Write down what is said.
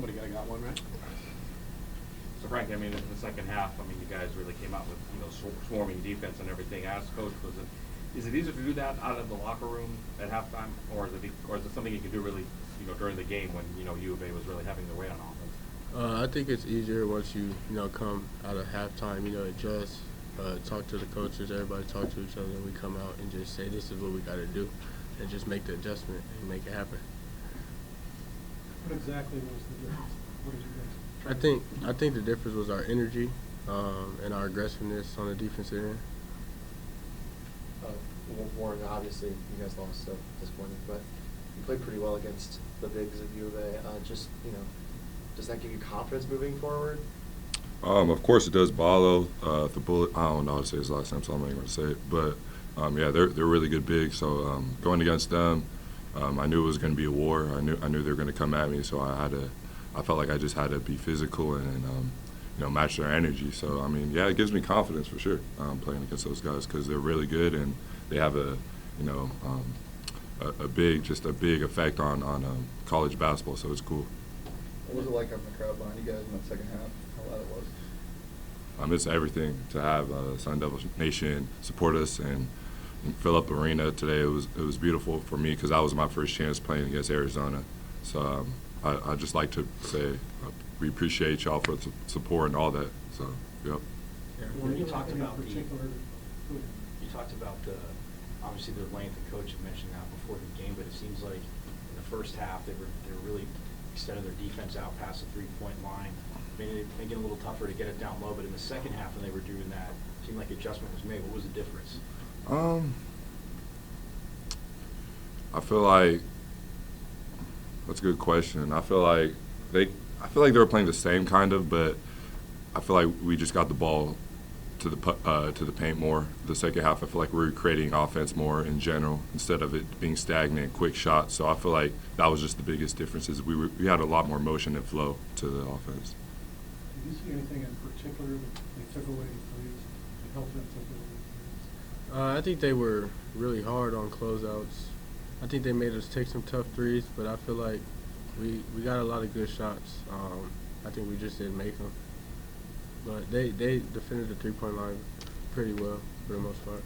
somebody got one, right? So Frank, I mean, in the second half, I mean, you guys really came out with, you know, swarming defense and everything. As coach, is it easier to do that out of the locker room at halftime, or is it something you can do really, you know, during the game when, you know, U of A was really having their way on offense? I think it's easier once you come out of halftime, adjust, talk to the coaches, everybody talk to each other, and we come out and just say this is what we got to do, and just make the adjustment and make it happen. What exactly was the difference? What did you guys? I think the difference was our energy and our aggressiveness on the defensive end. Warren, obviously you guys lost, so disappointing, but you played pretty well against the bigs of U of A. Does that give you confidence moving forward? Of course it does. Ballo, the bullet. I don't know how to say his last name, so I'm not going to say it. But yeah, they're really good bigs. So going against them, I knew it was going to be a war. I knew they were going to come at me. So I felt like I just had to be physical and match their energy. So I mean, yeah, it gives me confidence for sure playing against those guys because they're really good and they have a big effect on college basketball. So it's cool. What was it like having the crowd behind you guys in that second half? How loud it was? It's everything to have Sun Devil Nation support us and fill up the arena today. It was beautiful for me because that was my first chance playing against Arizona. So I just like to say we appreciate y'all for the support and all that. So yep. Yeah. Well, you talked about obviously the length, and coach had mentioned that before the game, but it seems like in the first half they were really extending their defense out past the 3-point line, making it a little tougher to get it down low. But in the second half, when they were doing that, it seemed like adjustment was made. What was the difference? I feel like that's a good question. I feel like they were playing the same kind of, but I feel like we just got the ball to the paint more. The second half, I feel like we were creating offense more in general instead of it being stagnant, quick shots. So I feel like that was just the biggest difference. Is we had a lot more motion and flow to the offense. Did you see anything in particular that they took away the threes that helped them take away the threes? I think they were really hard on closeouts. I think they made us take some tough threes, but I feel like we got a lot of good shots. I think we just didn't make them. But they defended the 3-point line pretty well for the most part.